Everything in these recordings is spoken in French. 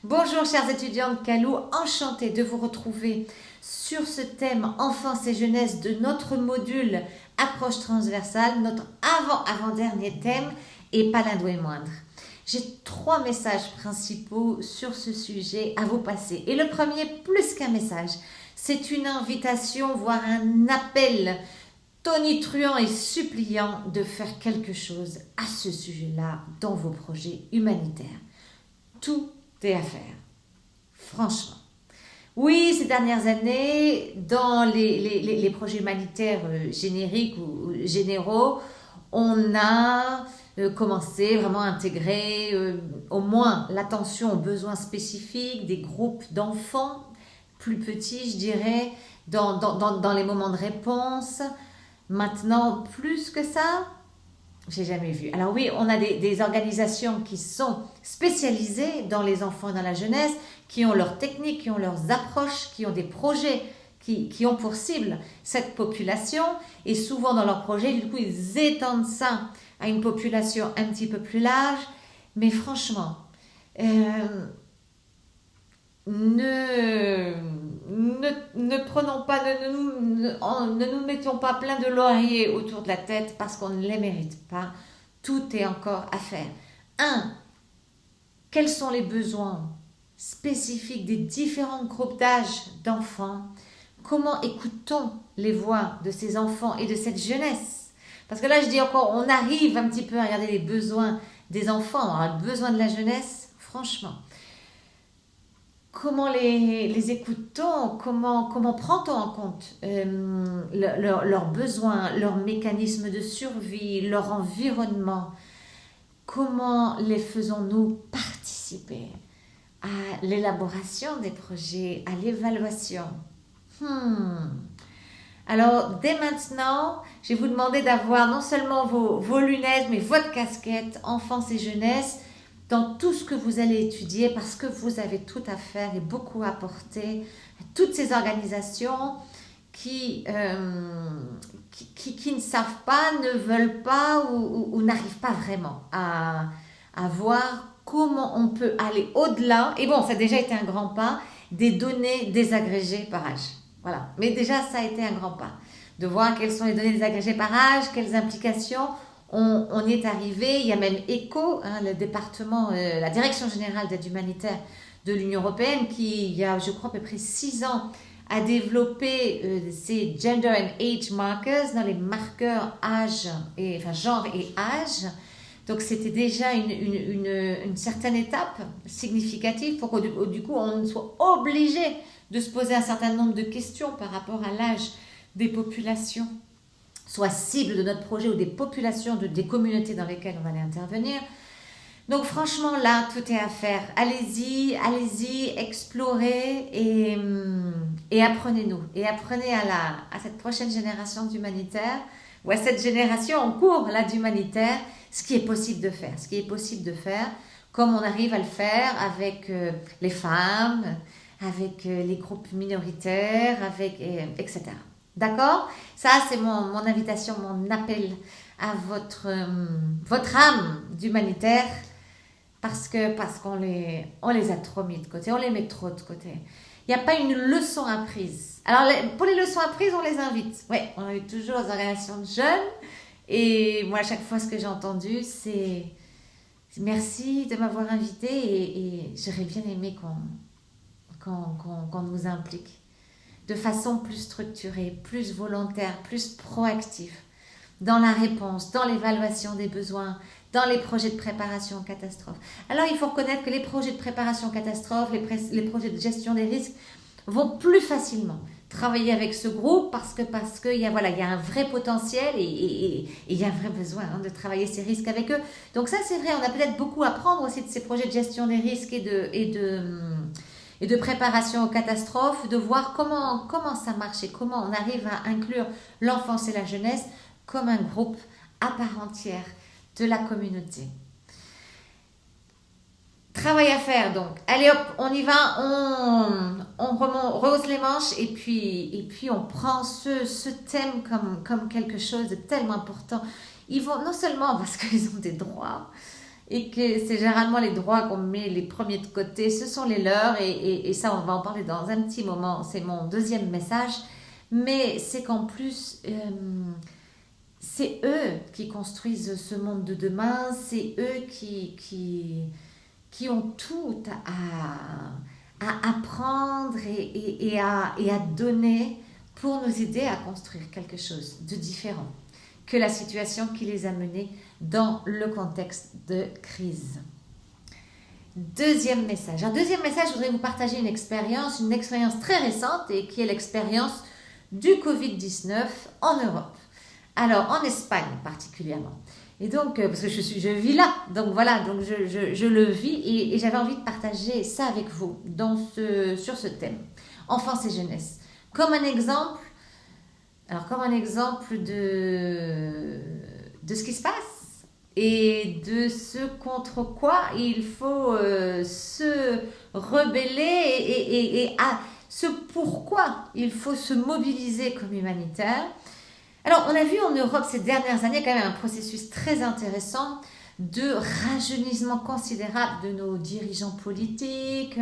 Bonjour chers étudiants de Calou, enchantée de vous retrouver sur ce thème enfance et jeunesse de notre module approche transversale, notre avant-avant-dernier thème et pas l'un des moindres. J'ai 3 messages principaux sur ce sujet à vous passer. Et le premier, plus qu'un message, c'est une invitation, voire un appel tonitruant et suppliant de faire quelque chose à ce sujet-là dans vos projets humanitaires. Tout est à faire, franchement. Oui, ces dernières années, dans les projets humanitaires génériques ou généraux, on a commencé vraiment à intégrer au moins l'attention aux besoins spécifiques des groupes d'enfants plus petits, je dirais, dans les moments de réponse. Maintenant, plus que ça, j'ai jamais vu. Alors oui, on a des organisations qui sont spécialisées dans les enfants et dans la jeunesse, qui ont leurs techniques, qui ont leurs approches, qui ont des projets qui ont pour cible cette population. Et souvent dans leurs projets, du coup, ils étendent ça à une population un petit peu plus large. Mais franchement, ne prenons pas, ne nous mettons pas plein de lauriers autour de la tête parce qu'on ne les mérite pas. Tout est encore à faire. 1. Quels sont les besoins spécifiques des différents groupes d'âge d'enfants? Comment écoute-t-on les voix de ces enfants et de cette jeunesse? Parce que là, je dis encore, on arrive un petit peu à regarder les besoins des enfants, les besoins de la jeunesse, franchement. Comment les écoute-t-on? Comment prend-on en compte leurs besoins, leurs mécanismes de survie, leur environnement? Comment les faisons-nous participer à l'élaboration des projets, à l'évaluation? Alors, dès maintenant, je vais vous demander d'avoir non seulement vos lunettes, mais votre casquette, enfance et jeunesse, dans tout ce que vous allez étudier, parce que vous avez tout à faire et beaucoup à apporter à toutes ces organisations qui ne savent pas, ne veulent pas ou n'arrivent pas vraiment à voir comment on peut aller au-delà. Et bon, ça a déjà été un grand pas, des données désagrégées par âge. Voilà. Mais déjà, ça a été un grand pas. De voir quelles sont les données désagrégées par âge, quelles implications. On y est arrivé, il y a même ECHO, le département, la Direction Générale d'Aide Humanitaire de l'Union Européenne, qui, il y a, je crois, à peu près 6 ans, a développé ces Gender and Age Markers, dans les marqueurs âge, genre et âge. Donc, c'était déjà une certaine étape significative pour que du coup, on soit obligé de se poser un certain nombre de questions par rapport à l'âge des populations, soit cible de notre projet ou des populations, des communautés dans lesquelles on va aller intervenir. Donc franchement, là, tout est à faire. Allez-y, explorez et apprenez-nous. Et apprenez à cette prochaine génération d'humanitaires, ou à cette génération en cours là, d'humanitaires, ce qui est possible de faire, comme on arrive à le faire avec les femmes, avec les groupes minoritaires, etc. D'accord? Ça, c'est mon invitation, mon appel à votre âme d'humanitaire parce qu'on les a trop mis de côté, on les met trop de côté. Il n'y a pas une leçon apprise. Alors, pour les leçons apprises, on les invite. Oui, on invite toujours aux organisations de jeunes. Et moi, à chaque fois, ce que j'ai entendu, c'est merci de m'avoir invité et j'aurais bien aimé qu'on nous implique de façon plus structurée, plus volontaire, plus proactive, dans la réponse, dans l'évaluation des besoins, dans les projets de préparation aux catastrophes. Alors, il faut reconnaître que les projets de préparation aux catastrophes, les projets de gestion des risques vont plus facilement travailler avec ce groupe parce qu'il y a un vrai potentiel et il y a un vrai besoin de travailler ces risques avec eux. Donc ça, c'est vrai, on a peut-être beaucoup à prendre aussi de ces projets de gestion des risques et de préparation aux catastrophes, de voir comment ça marche et comment on arrive à inclure l'enfance et la jeunesse comme un groupe à part entière de la communauté. Travail à faire donc. Allez hop, on y va, on rehausse les manches et puis on prend ce thème comme quelque chose de tellement important. Ils vont non seulement parce qu'ils ont des droits, et que c'est généralement les droits qu'on met les premiers de côté, ce sont les leurs, et ça on va en parler dans un petit moment, c'est mon deuxième message, mais c'est qu'en plus, c'est eux qui construisent ce monde de demain, c'est eux qui ont tout à apprendre et à donner pour nous aider à construire quelque chose de différent que la situation qui les a menés dans le contexte de crise. Deuxième message. Un deuxième message, je voudrais vous partager une expérience très récente et qui est l'expérience du Covid-19 en Europe. Alors, en Espagne particulièrement. Et donc, parce que je vis là, donc voilà, donc je le vis et j'avais envie de partager ça avec vous sur ce thème, enfance et jeunesse. Comme un exemple de ce qui se passe et de ce contre quoi il faut se rebeller et à ce pourquoi il faut se mobiliser comme humanitaire. Alors, on a vu en Europe ces dernières années quand même un processus très intéressant de rajeunissement considérable de nos dirigeants politiques,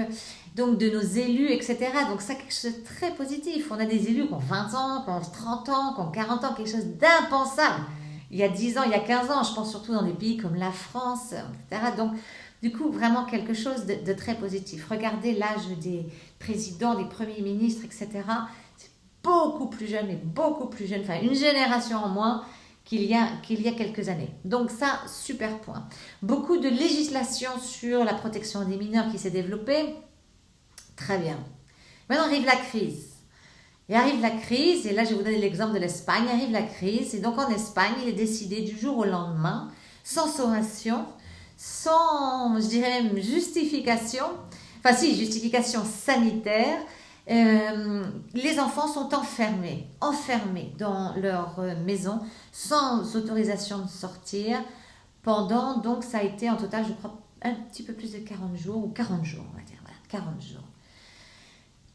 donc de nos élus, etc. Donc ça, quelque chose de très positif. On a des élus qui ont 20 ans, qui ont 30 ans, qui ont 40 ans, quelque chose d'impensable. Il y a 10 ans, il y a 15 ans, je pense surtout dans des pays comme la France, etc. Donc, du coup, vraiment quelque chose de très positif. Regardez l'âge des présidents, des premiers ministres, etc. Beaucoup plus jeune, enfin une génération en moins qu'il y a quelques années. Donc ça, super point. Beaucoup de législation sur la protection des mineurs qui s'est développée. Très bien. Maintenant arrive la crise. Et là je vais vous donner l'exemple de l'Espagne, arrive la crise, et donc en Espagne, il est décidé du jour au lendemain, sans sommation, sans, je dirais même justification sanitaire, les enfants sont enfermés dans leur maison sans autorisation de sortir pendant, donc ça a été en total je crois un petit peu plus de 40 jours, ou 40 jours on va dire, voilà, 40 jours.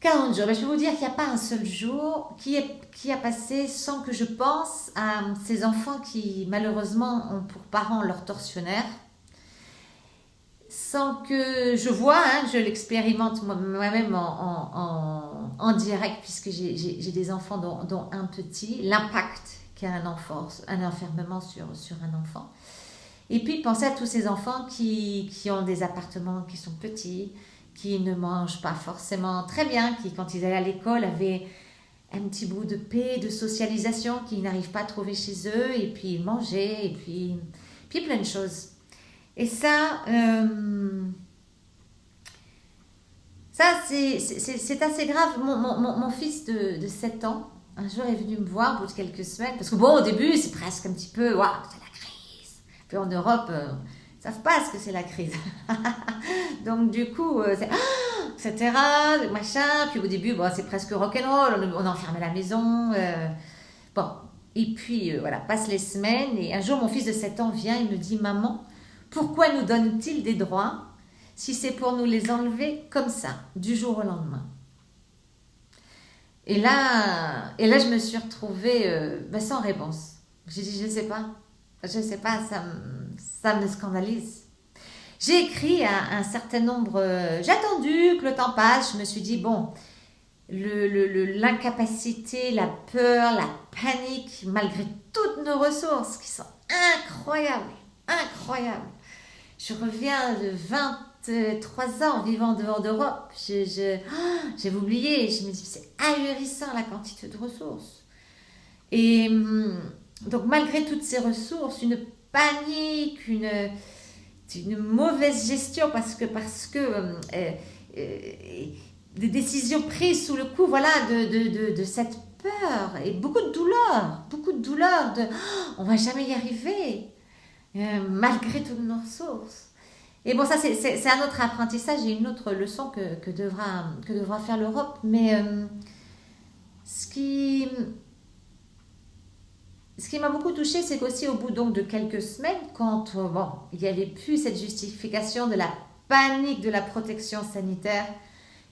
40 jours, ben, je peux vous dire qu'il n'y a pas un seul jour qui a passé sans que je pense à ces enfants qui malheureusement ont pour parents leurs tortionnaires, sans que je vois, je l'expérimente moi-même en direct, puisque j'ai des enfants dont un petit, l'impact qu'a un enfermement sur un enfant. Et puis penser à tous ces enfants qui ont des appartements qui sont petits, qui ne mangent pas forcément très bien, qui quand ils allaient à l'école avaient un petit bout de paix, de socialisation qu'ils n'arrivent pas à trouver chez eux, et puis manger, et puis plein de choses. Et ça c'est assez grave. Mon fils de 7 ans, un jour est venu me voir au bout de quelques semaines, parce que bon, au début, c'est presque un petit peu, waouh, c'est la crise. Puis en Europe, ils ne savent pas ce que c'est la crise. Donc du coup, etc., machin. Puis au début, bon, c'est presque rock'n'roll, on enfermait la maison. Bon, et puis voilà, passent les semaines, et un jour, mon fils de 7 ans vient et me dit, maman, pourquoi nous donne-t-il des droits si c'est pour nous les enlever comme ça, du jour au lendemain? Et là je me suis retrouvée sans réponse. J'ai dit, je sais pas, ça me scandalise. J'ai écrit un certain nombre, j'ai attendu que le temps passe, je me suis dit, bon, l'incapacité, la peur, la panique, malgré toutes nos ressources qui sont incroyables. Je reviens de 23 ans vivant dehors d'Europe. J'ai oublié. Je me dis, c'est ahurissant la quantité de ressources. Et donc, malgré toutes ces ressources, une panique, une mauvaise gestion parce que des décisions prises sous le coup, voilà, de cette peur et beaucoup de douleur on va jamais y arriver. Malgré toutes nos ressources. Et bon, ça c'est un autre apprentissage et une autre leçon que devra faire l'Europe. Mais ce qui m'a beaucoup touchée, c'est qu'aussi au bout donc de quelques semaines, quand il n'y avait plus cette justification de la panique de la protection sanitaire,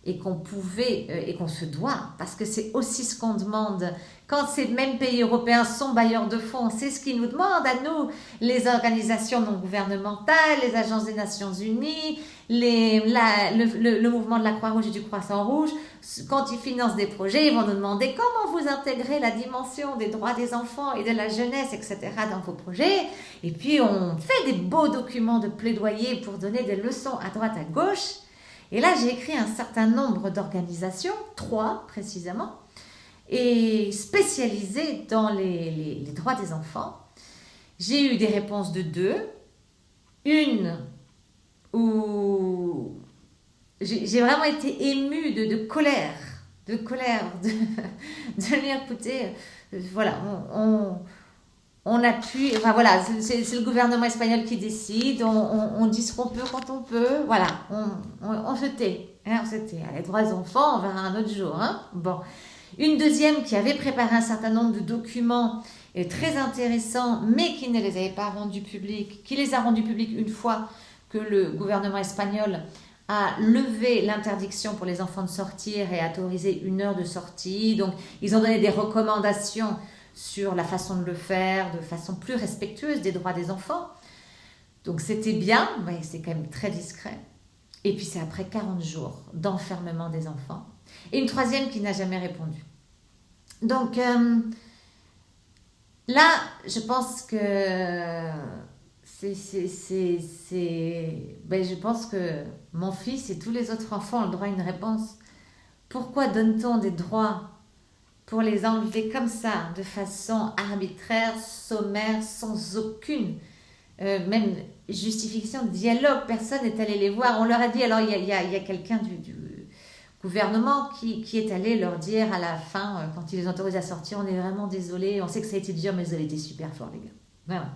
et qu'on pouvait et qu'on se doit, parce que c'est aussi ce qu'on demande. Quand ces mêmes pays européens sont bailleurs de fonds, c'est ce qu'ils nous demandent à nous, les organisations non gouvernementales, les agences des Nations Unies, le mouvement de la Croix-Rouge et du Croissant-Rouge. Quand ils financent des projets, ils vont nous demander comment vous intégrez la dimension des droits des enfants et de la jeunesse, etc. dans vos projets. Et puis on fait des beaux documents de plaidoyer pour donner des leçons à droite, à gauche. Et là, j'ai écrit un certain nombre d'organisations, 3 précisément, et spécialisées dans les droits des enfants. J'ai eu des réponses de 2. Une où j'ai vraiment été émue de colère, de dire, écoutez, voilà, on appuie, enfin voilà, c'est le gouvernement espagnol qui décide, on dit ce qu'on peut quand on peut, voilà, on se tait, hein, on se tait. Les droits des enfants, on verra un autre jour, hein. Bon. Une deuxième qui avait préparé un certain nombre de documents très intéressants, mais qui ne les avait pas rendus publics, qui les a rendus publics une fois que le gouvernement espagnol a levé l'interdiction pour les enfants de sortir et a autorisé 1 heure de sortie. Donc, ils ont donné des recommandations sur la façon de le faire, de façon plus respectueuse des droits des enfants. Donc, c'était bien, mais c'est quand même très discret. Et puis, c'est après 40 jours d'enfermement des enfants. Et une troisième qui n'a jamais répondu. Donc, là, je pense que je pense que mon fils et tous les autres enfants ont le droit à une réponse. Pourquoi donne-t-on des droits pour les enlever comme ça, de façon arbitraire, sommaire, sans aucune même justification, dialogue? Personne n'est allé les voir. On leur a dit, alors il y a quelqu'un du gouvernement qui est allé leur dire à la fin, quand ils les ont autorisés à sortir, on est vraiment désolé, on sait que ça a été dur, mais vous avez été super forts, les gars. Voilà.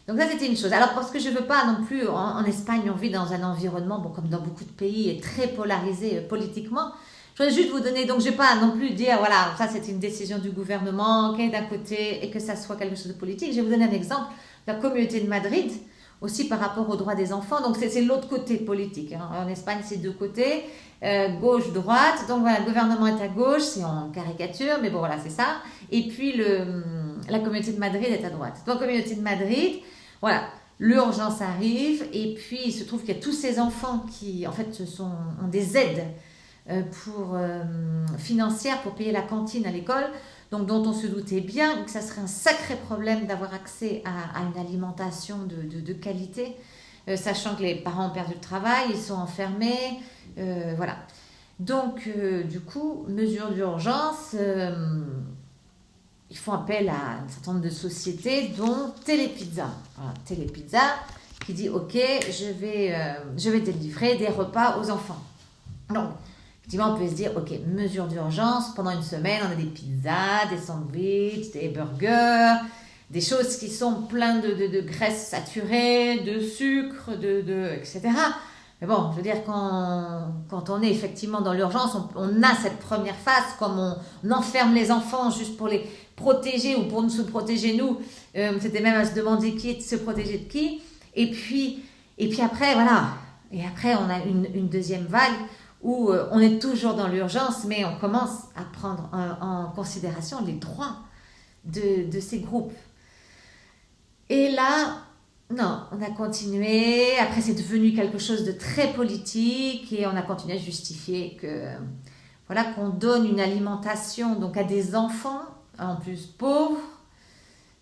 Donc ça, c'était une chose. Alors, parce que je ne veux pas non plus, en Espagne, on vit dans un environnement, bon, comme dans beaucoup de pays, très polarisé politiquement. Je voudrais juste vous donner, donc je ne vais pas non plus dire, voilà, ça c'est une décision du gouvernement, qui est d'un côté, et que ça soit quelque chose de politique. Je vais vous donner un exemple, la Communauté de Madrid, aussi par rapport aux droits des enfants. Donc c'est l'autre côté politique, hein. En Espagne, c'est 2 côtés, gauche, droite. Donc voilà, le gouvernement est à gauche, c'est en caricature, mais bon, voilà, c'est ça. Et puis la Communauté de Madrid est à droite. Donc, Communauté de Madrid, voilà, l'urgence arrive, et puis il se trouve qu'il y a tous ces enfants qui, en fait, ont des aides financières pour payer la cantine à l'école, donc dont on se doutait bien que ça serait un sacré problème d'avoir accès à une alimentation de qualité, sachant que les parents ont perdu le travail, ils sont enfermés, voilà. Donc, du coup, mesure d'urgence, ils font appel à un certain nombre de sociétés, dont Telepizza. Voilà, Telepizza qui dit, ok, je vais délivrer des repas aux enfants. Donc, effectivement, on peut se dire, ok, mesure d'urgence, pendant 1 semaine, on a des pizzas, des sandwichs, des burgers, des choses qui sont pleines de graisses saturées, de sucre, etc. Mais bon, je veux dire, quand on est effectivement dans l'urgence, on a cette première phase, comme on enferme les enfants juste pour les protéger ou pour nous se protéger nous. C'était même à se demander qui se protéger de qui. Et puis après, voilà. Et après, on a une deuxième vague où on est toujours dans l'urgence, mais on commence à prendre en considération les droits de ces groupes. Et là, non, on a continué. Après, c'est devenu quelque chose de très politique et on a continué à justifier voilà, qu'on donne une alimentation donc à des enfants, en plus pauvres,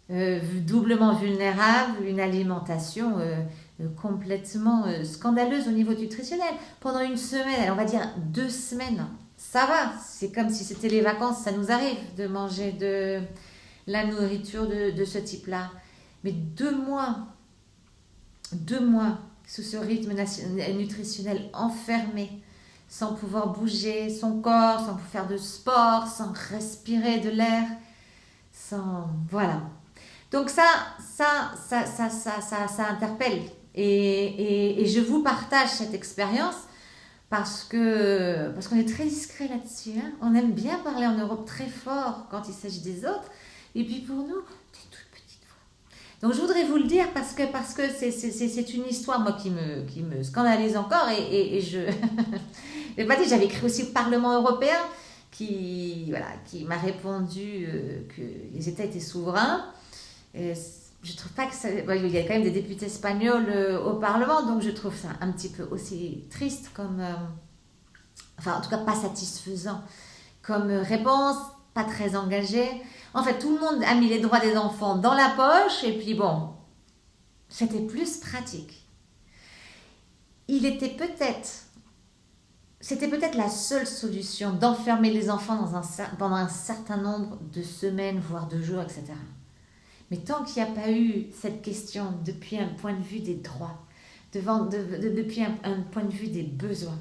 doublement vulnérables, une alimentation complètement scandaleuse au niveau nutritionnel. Pendant 1 semaine, on va dire 2 semaines, ça va. C'est comme si c'était les vacances, ça nous arrive de manger de la nourriture de ce type-là. Mais 2 mois sous ce rythme nutritionnel enfermé, sans pouvoir bouger son corps, sans pouvoir faire de sport, sans respirer de l'air, voilà. Donc ça interpelle. Et je vous partage cette expérience parce qu'on est très discret là-dessus, hein. On aime bien parler en Europe très fort quand il s'agit des autres. Et puis pour nous, des toutes petites voix. Donc je voudrais vous le dire parce que c'est une histoire, moi, qui me scandalise encore et Mais pas dit, j'avais écrit aussi au Parlement européen qui m'a répondu que les États étaient souverains. Et je trouve pas que ça... Ouais, il y a quand même des députés espagnols au Parlement, donc je trouve ça un petit peu aussi triste comme... enfin, en tout cas, pas satisfaisant comme réponse, pas très engagée. En fait, tout le monde a mis les droits des enfants dans la poche, et puis bon, c'était plus pratique. C'était peut-être la seule solution d'enfermer les enfants pendant un certain nombre de semaines, voire de jours, etc. Mais tant qu'il n'y a pas eu cette question depuis un point de vue des droits, depuis un point de vue des besoins,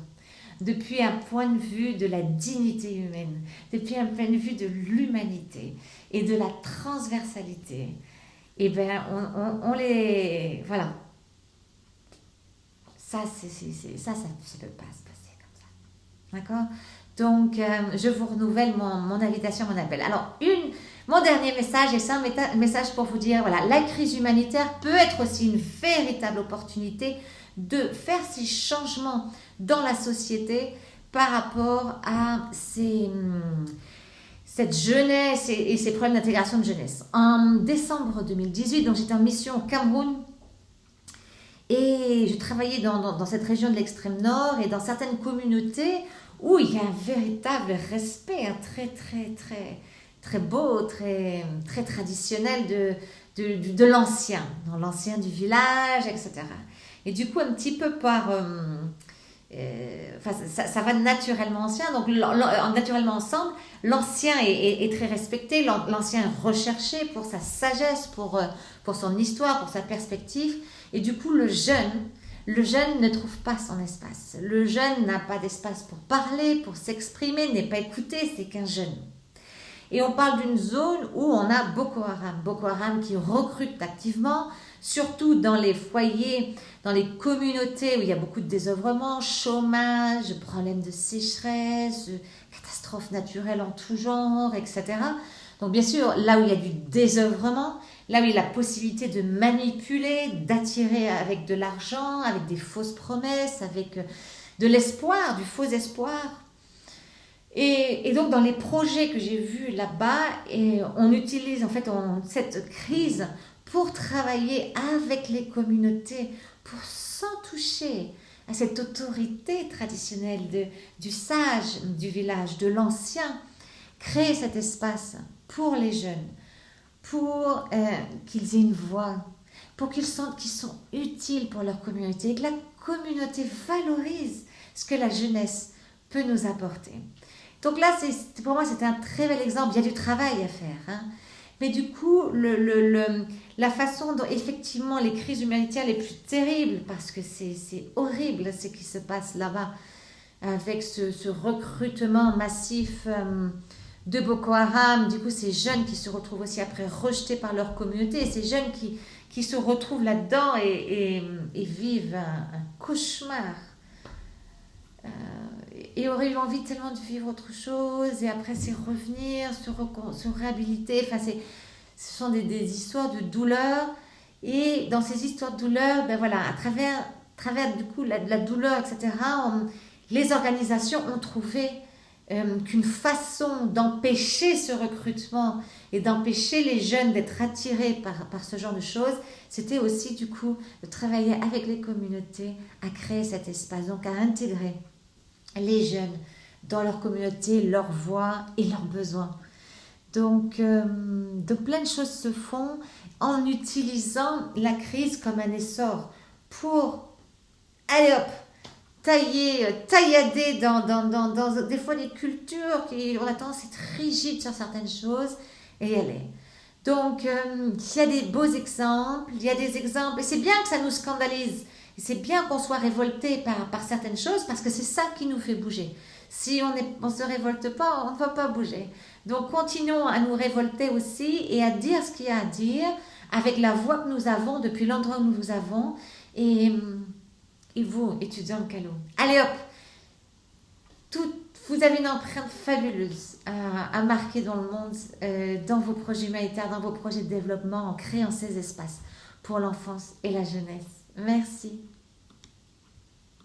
depuis un point de vue de la dignité humaine, depuis un point de vue de l'humanité et de la transversalité, eh bien, on les... Voilà. Ça, ça ne peut pas se passer comme ça. D'accord? Donc, je vous renouvelle mon invitation, mon appel. Alors, mon dernier message, et c'est un message pour vous dire, voilà, la crise humanitaire peut être aussi une véritable opportunité de faire ces changements dans la société par rapport à cette jeunesse et ces problèmes d'intégration de jeunesse. En décembre 2018, donc j'étais en mission au Cameroun et je travaillais dans cette région de l'extrême nord et dans certaines communautés où il y a un véritable respect, un très beau, très traditionnel de l'ancien, dans l'ancien du village, etc. Et du coup, un petit peu ça va naturellement ancien, donc naturellement ensemble, l'ancien est très respecté, l'ancien est recherché pour sa sagesse, pour son histoire, pour sa perspective, et du coup le jeune ne trouve pas son espace. Le jeune n'a pas d'espace pour parler, pour s'exprimer, n'est pas écouté, c'est qu'un jeune. Et on parle d'une zone où on a Boko Haram qui recrute activement, surtout dans les foyers, dans les communautés où il y a beaucoup de désœuvrement, chômage, problèmes de sécheresse, catastrophes naturelles en tout genre, etc. Donc bien sûr, là où il y a du désœuvrement, là où il y a la possibilité de manipuler, d'attirer avec de l'argent, avec des fausses promesses, avec de l'espoir, du faux espoir. Et donc dans les projets que j'ai vus là-bas, on utilise en fait cette crise pour travailler avec les communautés, pour s'en toucher à cette autorité traditionnelle du sage du village, de l'ancien, créer cet espace pour les jeunes, pour qu'ils aient une voix, pour qu'ils sentent qu'ils sont utiles pour leur communauté et que la communauté valorise ce que la jeunesse peut nous apporter. Donc là, pour moi, c'est un très bel exemple. Il y a du travail à faire. Hein. Mais du coup, la façon dont effectivement les crises humanitaires les plus terribles, parce que c'est horrible ce qui se passe là-bas, avec ce recrutement massif de Boko Haram, du coup ces jeunes qui se retrouvent aussi après rejetés par leur communauté, et ces jeunes qui se retrouvent là-dedans et vivent un cauchemar. Et auraient eu envie tellement de vivre autre chose, et après c'est revenir, se réhabiliter, enfin ce sont des histoires de douleur, et dans ces histoires de douleur, ben voilà, à travers du coup la douleur, etc., les organisations ont trouvé qu'une façon d'empêcher ce recrutement et d'empêcher les jeunes d'être attirés par ce genre de choses, c'était aussi du coup de travailler avec les communautés à créer cet espace, donc à intégrer les jeunes dans leur communauté, leurs voix et leurs besoins. Donc plein de choses se font en utilisant la crise comme un essor pour, allez hop, taillader dans des fois des cultures qui ont la tendance à être rigides sur certaines choses et y aller. Donc il y a des beaux exemples, il y a des exemples, et c'est bien que ça nous scandalise. Et c'est bien qu'on soit révolté par certaines choses parce que c'est ça qui nous fait bouger. Si on ne se révolte pas, on ne va pas bouger. Donc continuons à nous révolter aussi et à dire ce qu'il y a à dire avec la voix que nous avons depuis l'endroit où nous vous avons. Et vous, étudiants de Calo, allez hop, vous avez une empreinte fabuleuse à marquer dans le monde, dans vos projets humanitaires, dans vos projets de développement, en créant ces espaces pour l'enfance et la jeunesse. Merci.